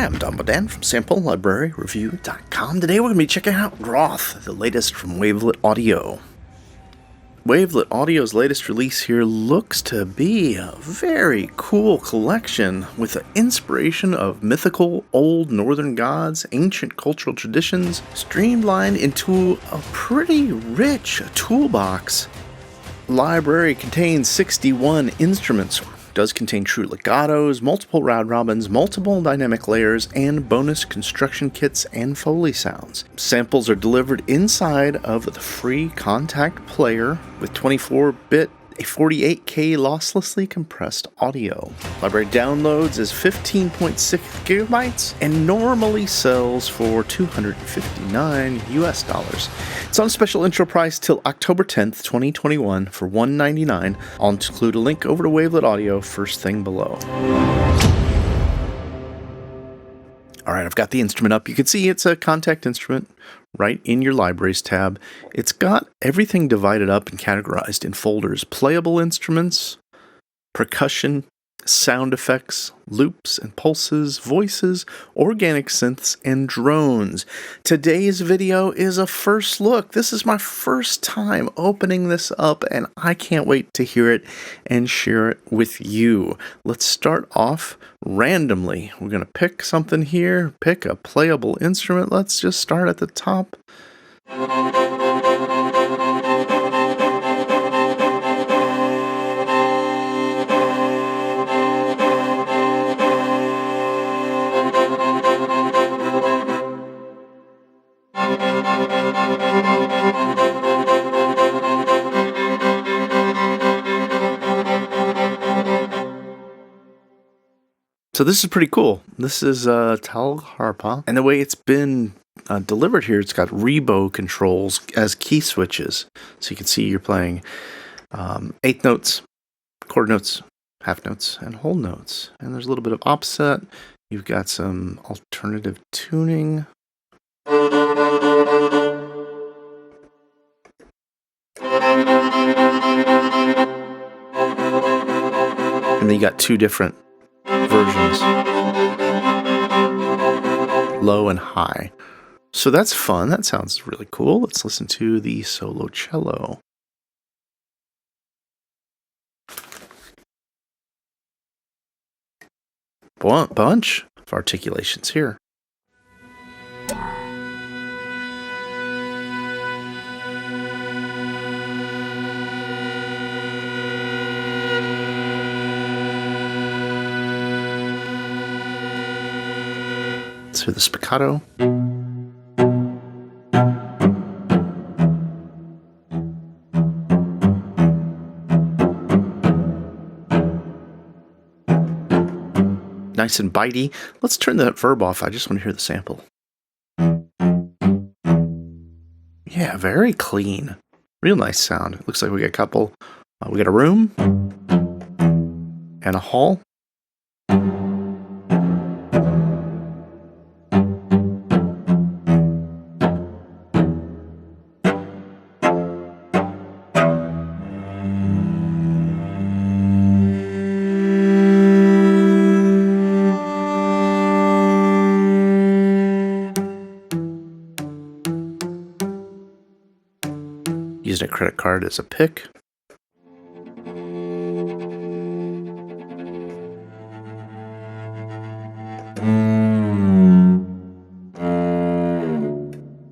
Hi, I'm Dombra from SampleLibraryReview.com. Today we're going to be checking out Groth, the latest from Wavelet Audio. Wavelet Audio's latest release here looks to be a very cool collection with an inspiration of mythical old northern gods, ancient cultural traditions, streamlined into a pretty rich toolbox. The library contains 61 instruments. Does contain true legatos, multiple round robins, multiple dynamic layers, and bonus construction kits and Foley sounds. Samples are delivered inside of the free Contact player with 24-bit, a 48K losslessly compressed audio. Library downloads is 15.6 gigabytes and normally sells for $259 US. It's on a special intro price till October 10th, 2021 for $199. I'll include a link over to Wavelet Audio first thing below. Alright, I've got the instrument up. You can see it's a Contact instrument right in your Libraries tab. It's got everything divided up and categorized in folders. Playable instruments, percussion, sound effects, loops and pulses, voices, organic synths, and drones. Today's video is a first look. This is my first time opening this up, and I can't wait to hear it and share it with you. Let's start off randomly. We're going to pick something here, pick a playable instrument. Let's just start at the top. So this is pretty cool. This is Talharpa, and the way it's been delivered here, it's got rebow controls as key switches. So you can see you're playing eighth notes, quarter notes, half notes, and whole notes. And there's a little bit of offset. You've got some alternative tuning. And then you got two different versions, low and high. So that's fun. That sounds really cool. Let's listen to the solo cello. Bunch of articulations here. Let's hear the spiccato. Nice and bitey. Let's turn the verb off. I just want to hear the sample. Yeah, very clean. Real nice sound. It looks like we got a couple. We got a room and a hall. Using a credit card as a pick.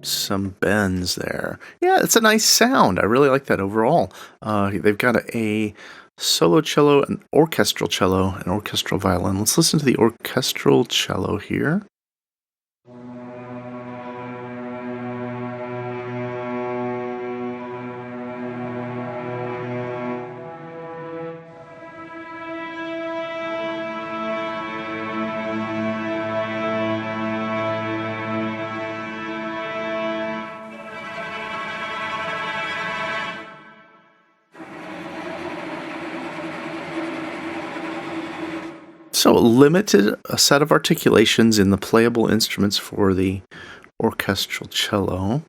Some bends there. Yeah, it's a nice sound. I really like that overall. They've got a solo cello, an orchestral cello, an orchestral violin. Let's listen to the orchestral cello here. So limited a set of articulations in the playable instruments for the orchestral cello.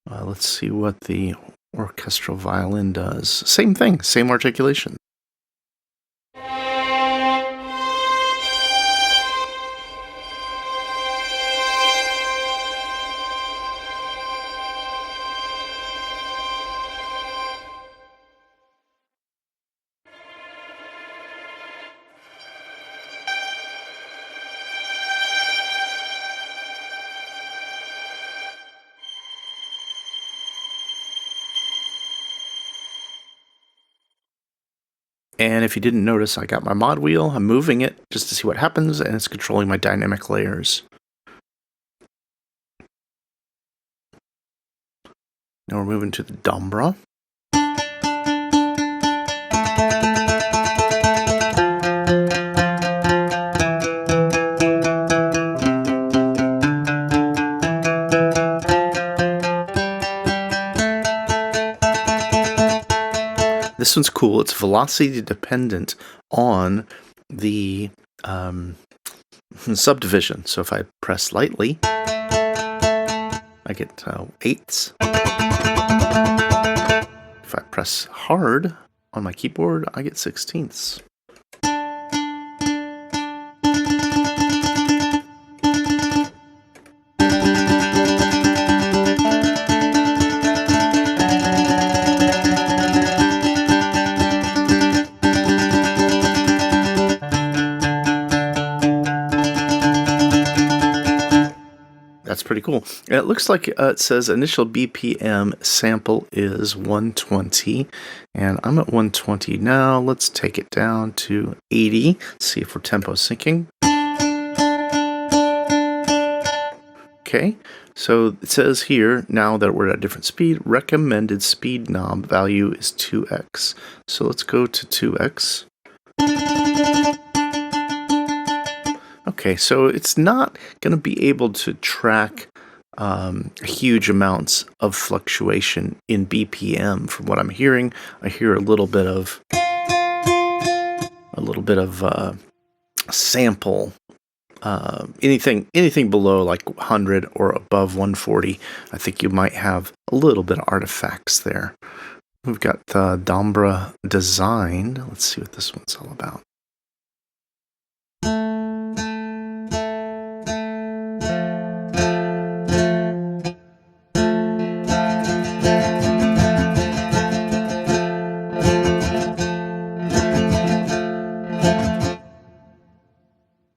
Let's see what the orchestral violin does. Same thing, same articulation. And if you didn't notice, I got my mod wheel. I'm moving it just to see what happens, and it's controlling my dynamic layers. Now we're moving to the Dombra. This one's cool. It's velocity dependent on the subdivision. So if I press lightly, I get eighths. If I press hard on my keyboard, I get sixteenths. That's pretty cool. And it looks like it says initial BPM sample is 120, and I'm at 120 now. Let's take it down to 80, see if we're tempo syncing. Okay, so it says here, now that we're at a different speed, recommended speed knob value is 2x. So let's go to 2x. Okay, so it's not going to be able to track huge amounts of fluctuation in BPM. From what I'm hearing, I hear a little bit of sample. Anything below like 100 or above 140, I think you might have a little bit of artifacts there. We've got the Dombra design. Let's see what this one's all about.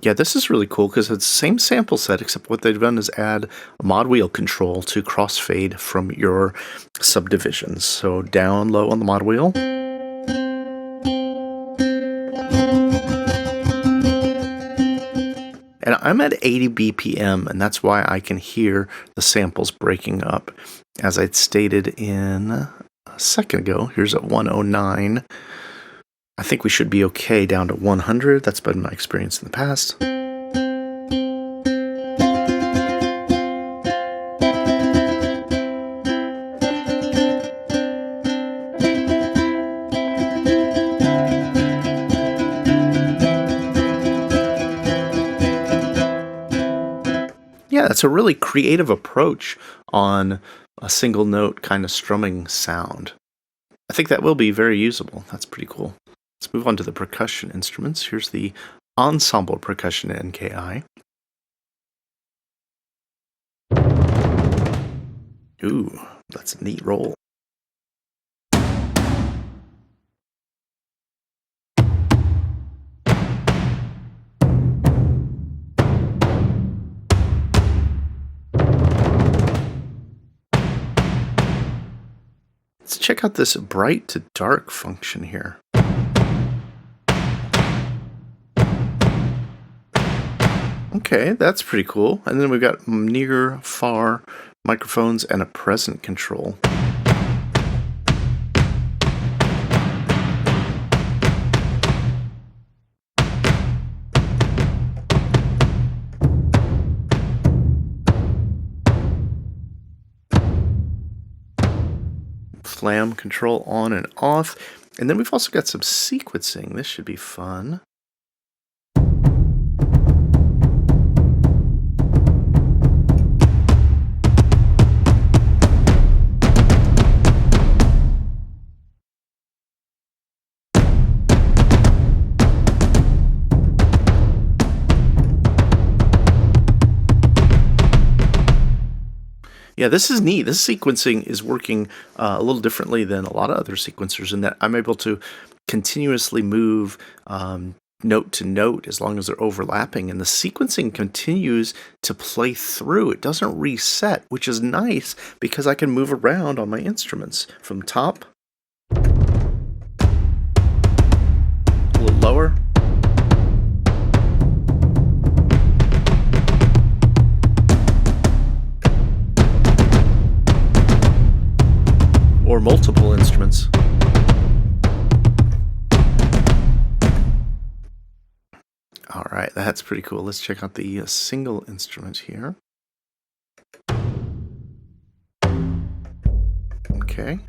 Yeah, this is really cool because it's the same sample set, except what they've done is add a mod wheel control to crossfade from your subdivisions. So down low on the mod wheel. And I'm at 80 BPM, and that's why I can hear the samples breaking up. As I stated in a second ago, here's at 109. I think we should be okay down to 100. That's been my experience in the past. Yeah, it's a really creative approach on a single note kind of strumming sound. I think that will be very usable. That's pretty cool. Let's move on to the percussion instruments. Here's the ensemble percussion NKI. Ooh, that's a neat roll. Let's check out this bright to dark function here. Okay, that's pretty cool. And then we've got near, far microphones and a present control. Flam control on and off. And then we've also got some sequencing. This should be fun. Yeah, this is neat. This sequencing is working a little differently than a lot of other sequencers in that I'm able to continuously move note to note as long as they're overlapping, and the sequencing continues to play through. It doesn't reset, which is nice because I can move around on my instruments from top lower. Or multiple instruments. All right, that's pretty cool. Let's check out the single instrument here. Okay.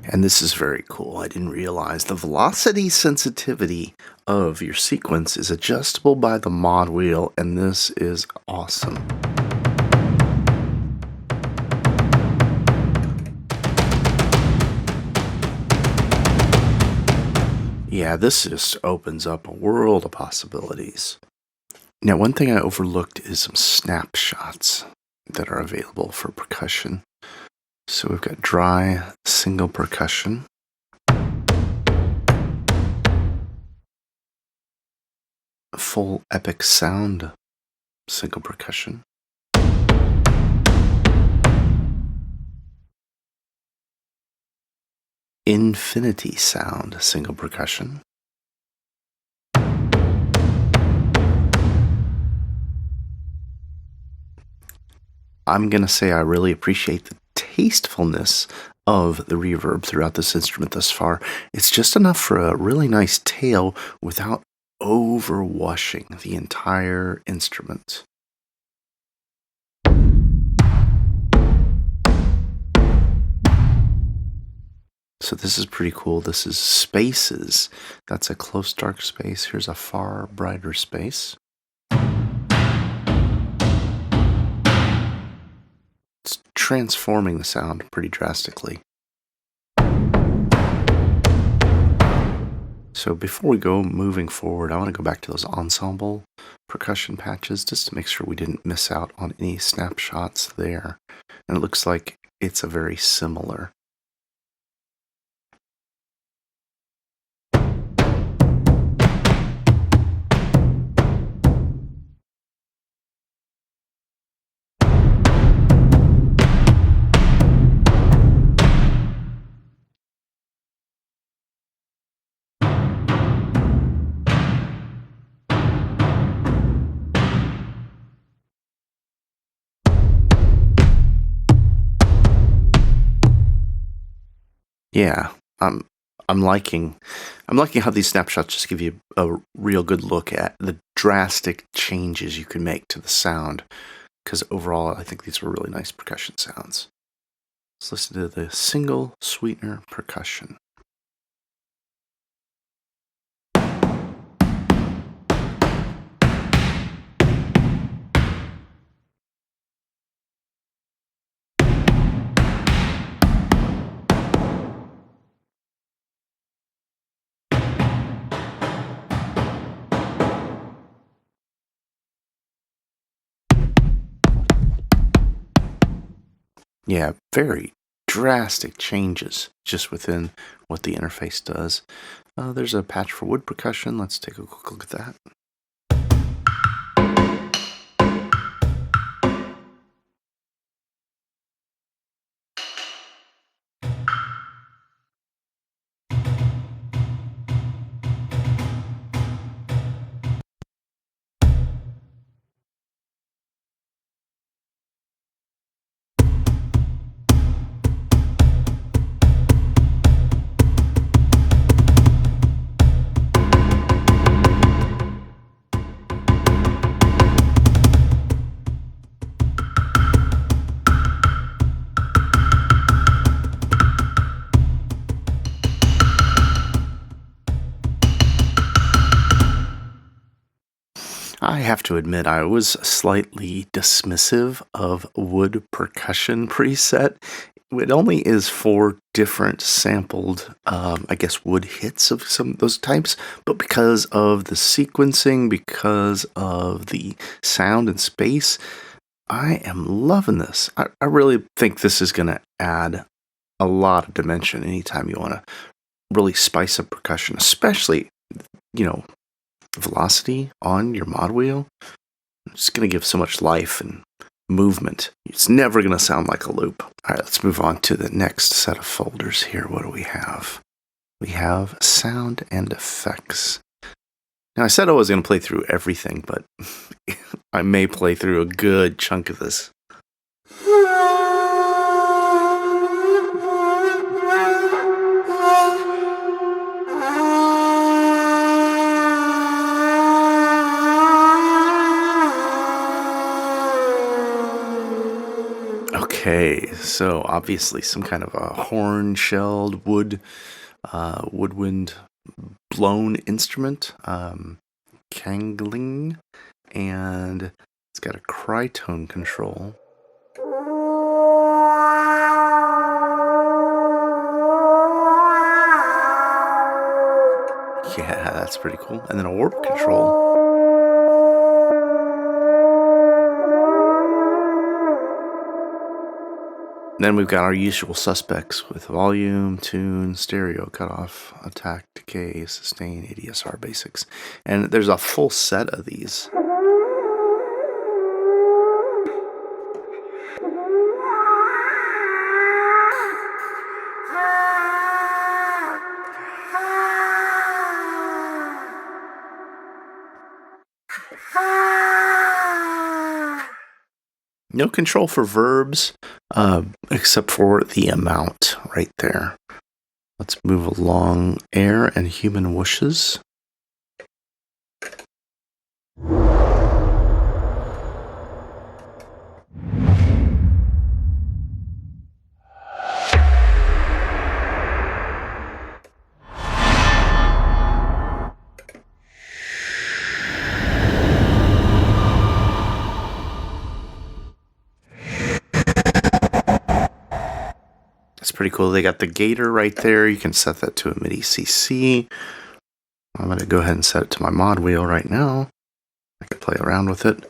And this is very cool. I didn't realize the velocity sensitivity of your sequence is adjustable by the mod wheel, and this is awesome. Yeah, this just opens up a world of possibilities. Now, one thing I overlooked is some snapshots that are available for percussion. So we've got dry single percussion. Full epic sound single percussion. Infinity sound single percussion. I'm going to say I really appreciate the tastefulness of the reverb throughout this instrument thus far. It's just enough for a really nice tail without overwashing the entire instrument. So this is pretty cool. This is spaces. That's a close dark space. Here's a far brighter space. It's transforming the sound pretty drastically. So before we go moving forward, I want to go back to those ensemble percussion patches just to make sure we didn't miss out on any snapshots there. And it looks like it's a very similar. Yeah, I'm liking how these snapshots just give you a real good look at the drastic changes you can make to the sound. Because overall, I think these were really nice percussion sounds. Let's listen to the single sweetener percussion. Yeah, very drastic changes just within what the interface does. There's a patch for wood percussion. Let's take a quick look at that. have to admit, I was slightly dismissive of wood percussion preset. It only is 4 different sampled, I guess, wood hits of some of those types, but because of the sequencing, because of the sound and space, I am loving this. I really think this is going to add a lot of dimension anytime you want to really spice up percussion, especially, velocity on your mod wheel. It's going to give so much life and movement. It's never going to sound like a loop. All right, let's move on to the next set of folders here. What do we have? We have sound and effects. Now, I said I was going to play through everything, but I may play through a good chunk of this. Okay, so obviously some kind of a horn-shelled woodwind blown instrument, cangling, and it's got a critone control. Yeah, that's pretty cool. And then a warp control. Then we've got our usual suspects with volume, tune, stereo, cutoff, attack, decay, sustain, ADSR basics. And there's a full set of these. No control for verbs, except for the amount right there. Let's move along. Air and human whooshes. That's pretty cool. They got the gator right there. You can set that to a MIDI CC. I'm going to go ahead and set it to my mod wheel right now. I can play around with it.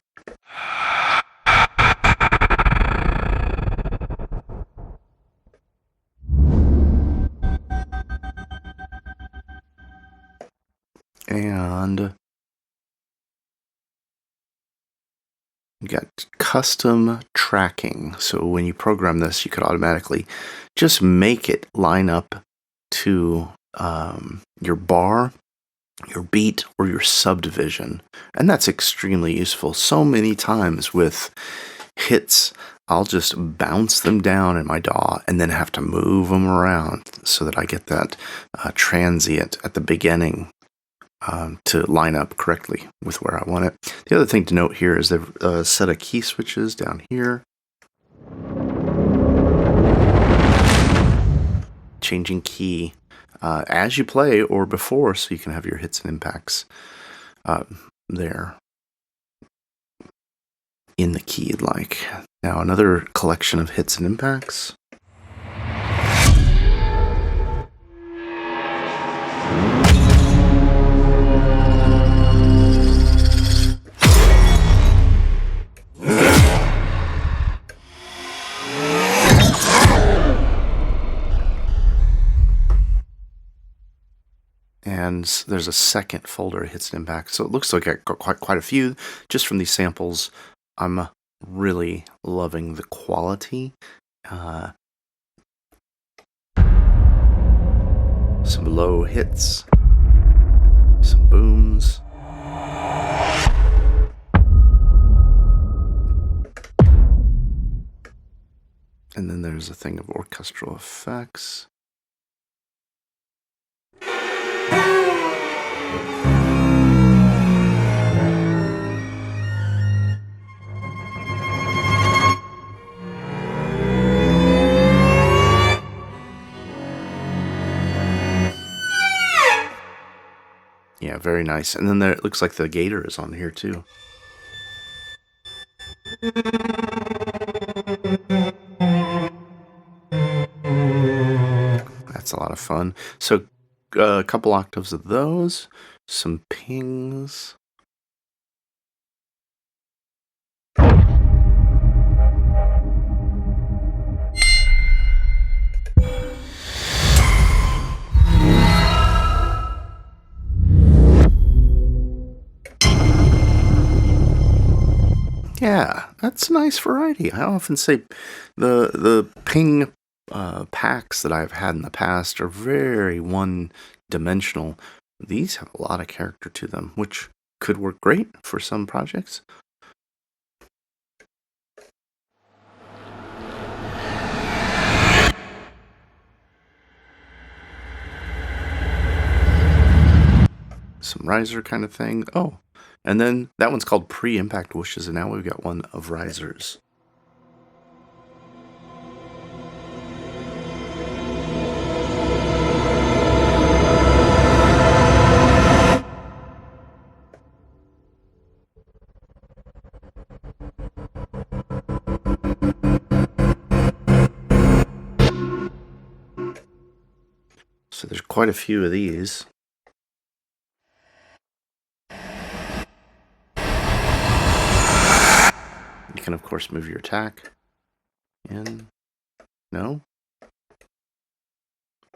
And you got custom tracking. So when you program this, you could automatically just make it line up to your bar, your beat, or your subdivision. And that's extremely useful. So many times with hits, I'll just bounce them down in my DAW and then have to move them around so that I get that transient at the beginning to line up correctly with where I want it. The other thing to note here is the set of key switches down here. Changing key as you play or before, so you can have your hits and impacts there in the key you'd like. Now another collection of hits and impacts. And there's a second folder of hits and impacts. So it looks like I got quite a few just from these samples. I'm really loving the quality. Some low hits, some booms. And then there's a thing of orchestral effects. Yeah, very nice. And then there, it looks like the gator is on here too. That's a lot of fun. So a couple octaves of those, some pings. Yeah, that's a nice variety. I often say the ping packs that I've had in the past are very one-dimensional. These have a lot of character to them, which could work great for some projects. Some riser kind of thing. Oh, and then that one's called pre-impact whooshes, and now we've got one of risers. So there's quite a few of these. You can, of course, move your attack in. No?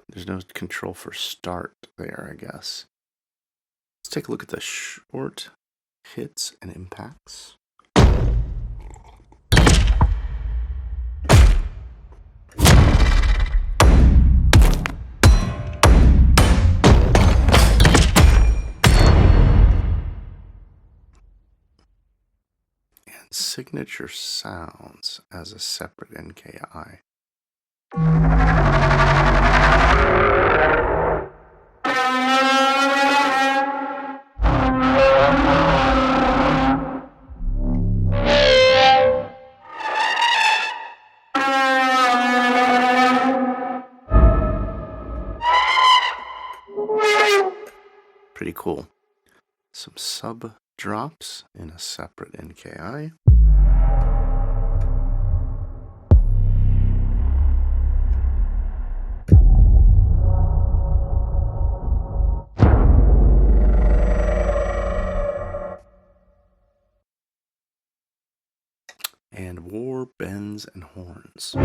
There's no control for start there, I guess. Let's take a look at the short hits and impacts. Signature sounds as a separate NKI. Pretty cool. Some sub drops in a separate NKI. And war, bends, and horns.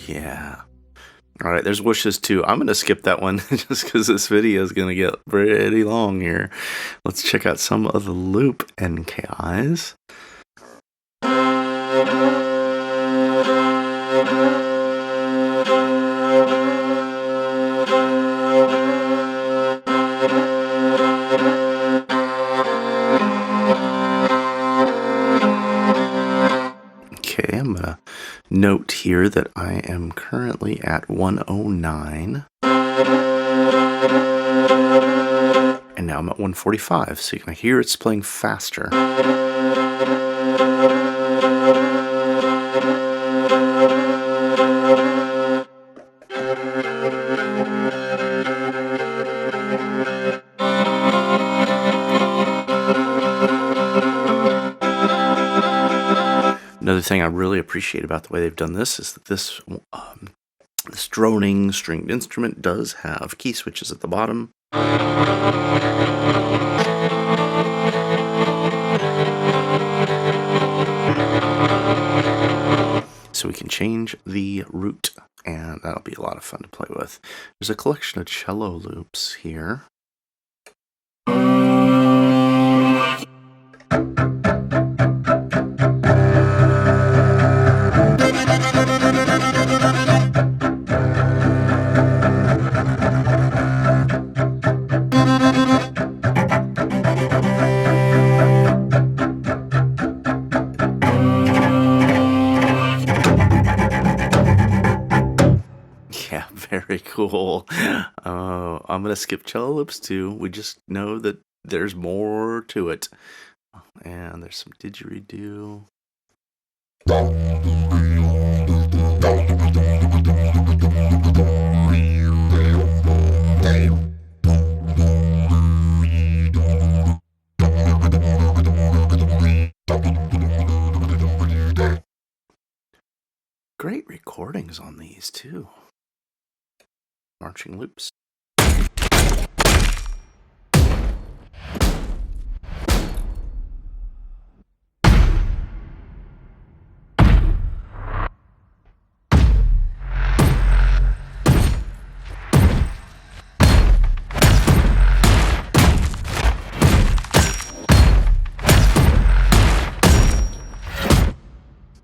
Yeah. All right, there's whooshes too. I'm going to skip that one just because this video is going to get pretty long here. Let's check out some of the loop NKIs. Okay, I'm going to note here that I am currently at 109. And now I'm at 145, so you can hear it's playing faster. Another thing I really appreciate about the way they've done this is that this droning stringed instrument does have key switches at the bottom. So we can change the root, and that'll be a lot of fun to play with. There's a collection of cello loops here. Yeah, very cool. I'm going to skip cello loops too. We just know that there's more to it. And there's some didgeridoo. recordings on these too. Marching loops.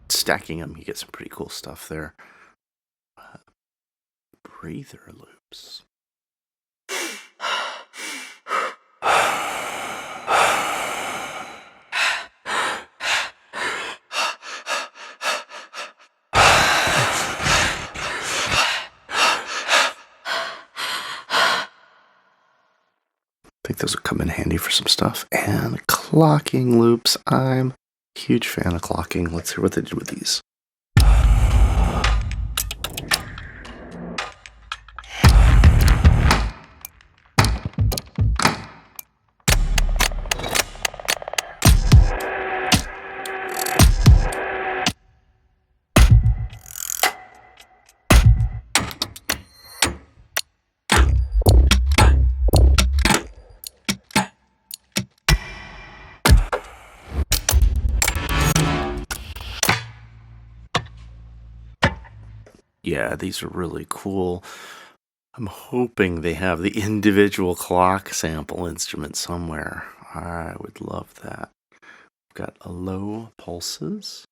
Stacking them, you get some pretty cool stuff there. Breather loops. I think those will come in handy for some stuff. And clocking loops. I'm a huge fan of clocking. Let's hear what they did with these. Yeah, these are really cool. I'm hoping they have the individual clock sample instrument somewhere. I would love that. We've got a low pulses.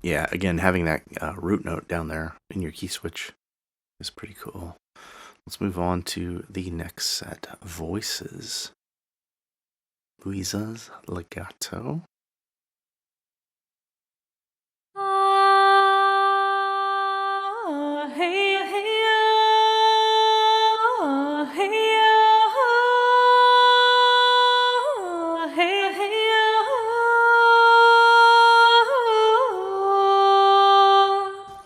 Yeah, again, having that root note down there in your key switch is pretty cool. Let's move on to the next set. Voices. Luisa's legato.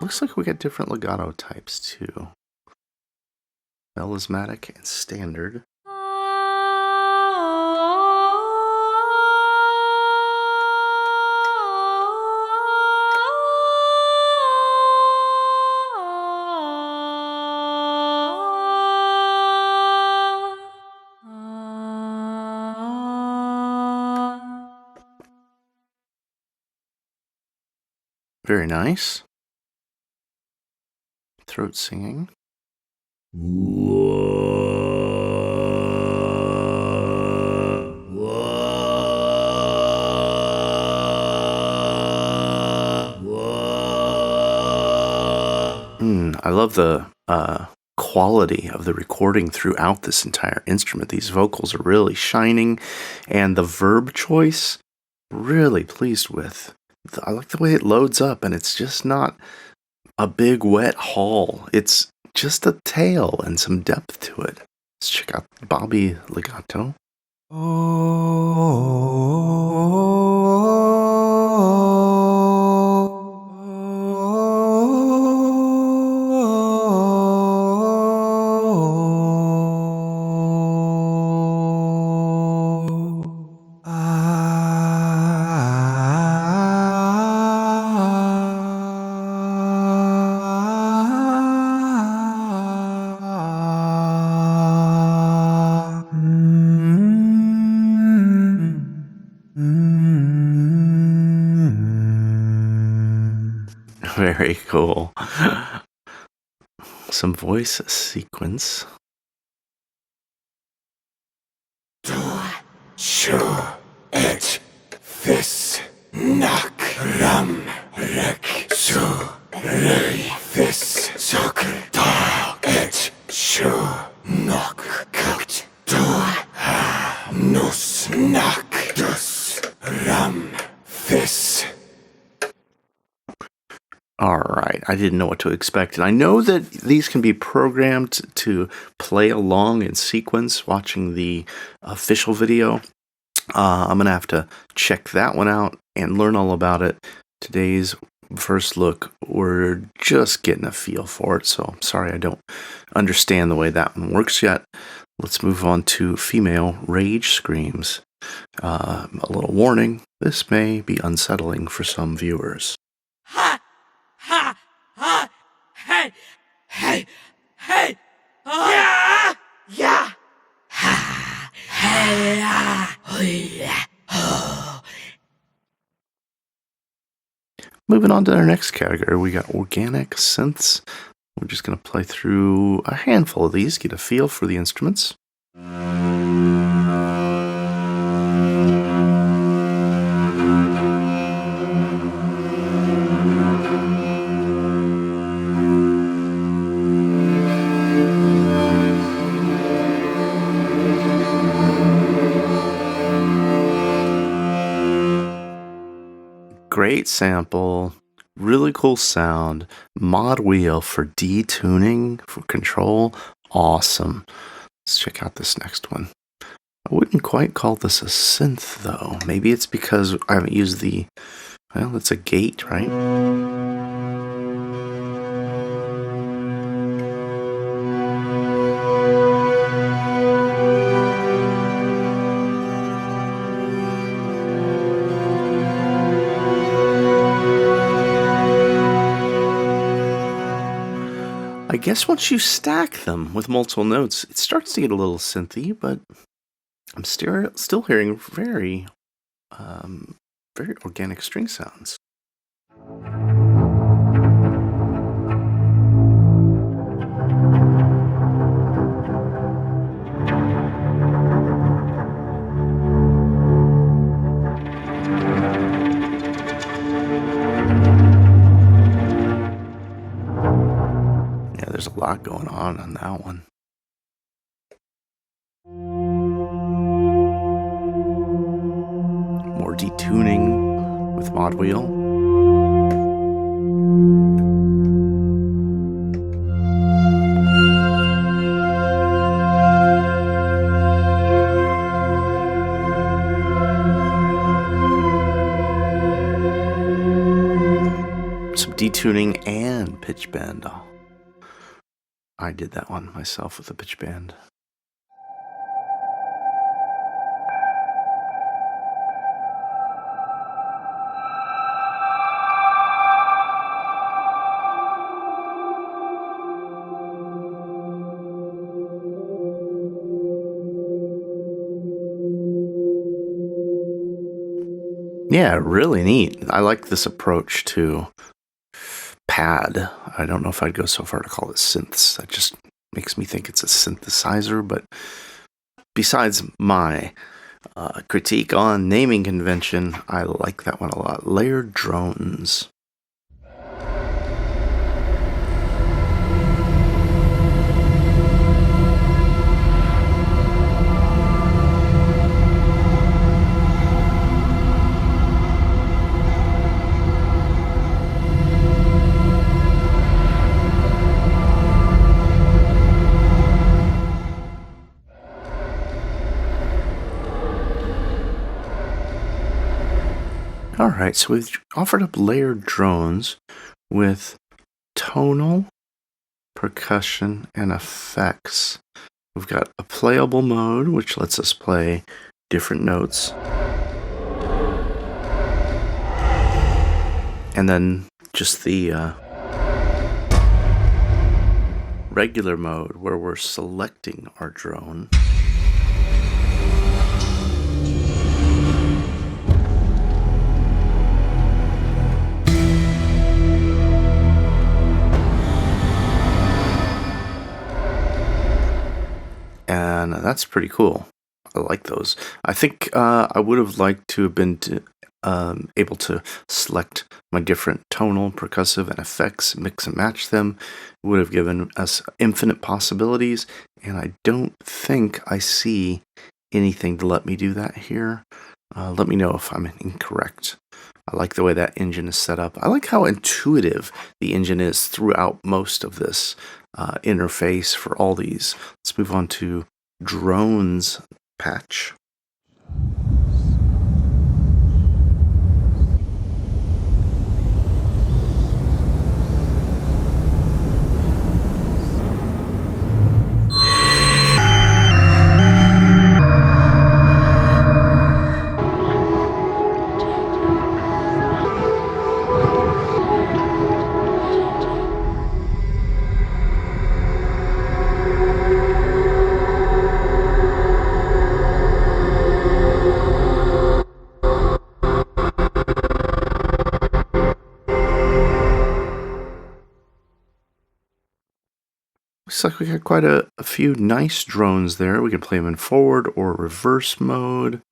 Looks like we got different legato types too. Melismatic and standard. Very nice. Throat singing. I love the quality of the recording throughout this entire instrument. These vocals are really shining, and the verb choice, really pleased with. I like the way it loads up, and it's just not a big wet haul. It's just a tail and some depth to it. Let's check out Bobby legato. Very cool. Some voice sequence. Et fis nak ram rek su rei fis sok da et shu nok kat do ha nus nak dus ram fis. All right, I didn't know what to expect. And I know that these can be programmed to play along in sequence watching the official video. I'm going to have to check that one out and learn all about it. Today's first look, we're just getting a feel for it, so I'm sorry I don't understand the way that one works yet. Let's move on to female rage screams. A little warning, this may be unsettling for some viewers. Ha! Ha! Ha! Hey! Hey! Hey! Yeah! Yeah! Ha! Hey! Ah! Moving on to our next category, we got organic synths. We're just going to play through a handful of these, get a feel for the instruments. Great sample, really cool sound, mod wheel for detuning, for control, awesome. Let's check out this next one. I wouldn't quite call this a synth though. Maybe it's because I haven't used well, it's a gate, right? I guess once you stack them with multiple notes, it starts to get a little synthy, but I'm still hearing very organic string sounds. There's a lot going on that one. More detuning with mod wheel. Some detuning and pitch bend. I did that one myself with a pitch bend. Yeah, really neat. I like this approach to pad. I don't know if I'd go so far to call it synths. That just makes me think it's a synthesizer, but besides my critique on naming convention, I like that one a lot. Layered drones. Alright, so we've offered up layered drones with tonal, percussion, and effects. We've got a playable mode, which lets us play different notes. And then just the regular mode, where we're selecting our drone. And that's pretty cool. I like those. I think I would have liked to have been able to select my different tonal, percussive, and effects, mix and match them. It would have given us infinite possibilities, and I don't think I see anything to let me do that here. Let me know if I'm incorrect. I like the way that engine is set up. I like how intuitive the engine is throughout most of this interface for all these. Let's move on to drones patch. Looks like we got quite a few nice drones there. We can play them in forward or reverse mode.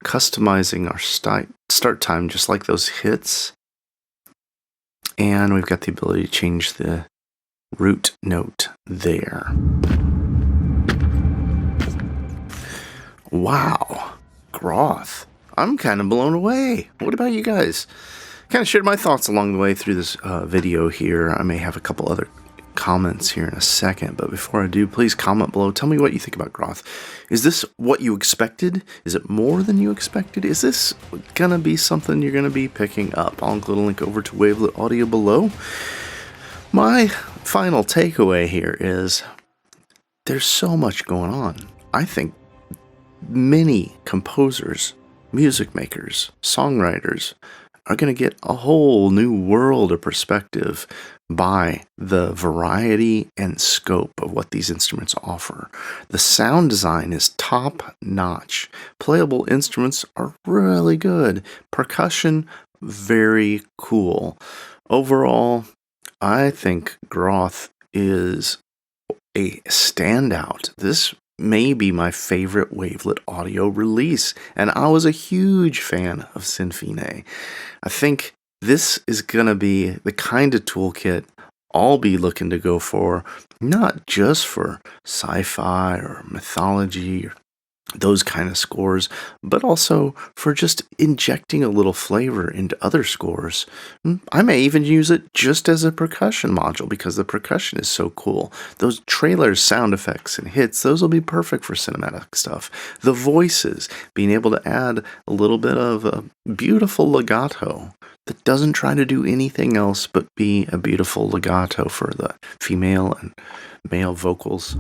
Customizing our start time just like those hits. And we've got the ability to change the root note there. Wow, Groth. I'm kind of blown away. What about you guys? Kind of shared my thoughts along the way through this video here. I may have a couple other comments here in a second, but before I do, please comment below. Tell me what you think about Groth. Is this what you expected? Is it more than you expected? Is this gonna be something you're gonna be picking up? I'll include a link over to Wavelet Audio below. My final takeaway here is there's so much going on. I think many composers, music makers, songwriters are going to get a whole new world of perspective by the variety and scope of what these instruments offer. The sound design is top notch. Playable instruments are really good. Percussion, very cool. Overall, I think Groth is a standout. This may be my favorite Wavelet audio release, and I was a huge fan of Sinfine. I think this is going to be the kind of toolkit I'll be looking to go for, not just for sci-fi or mythology or those kind of scores, but also for just injecting a little flavor into other scores. I may even use it just as a percussion module because the percussion is so cool. Those trailers, sound effects, and hits, those will be perfect for cinematic stuff. The voices, being able to add a little bit of a beautiful legato that doesn't try to do anything else but be a beautiful legato for the female and male vocals.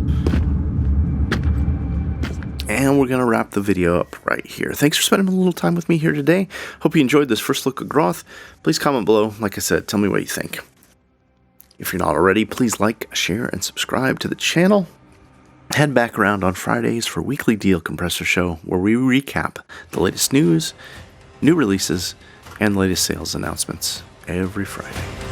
And we're going to wrap the video up right here. Thanks for spending a little time with me here today. Hope you enjoyed this first look at Groth. Please comment below. Like I said, tell me what you think. If you're not already, please like, share, and subscribe to the channel. Head back around on Fridays for Weekly Deal Compressor Show, where we recap the latest news, new releases, and latest sales announcements every Friday.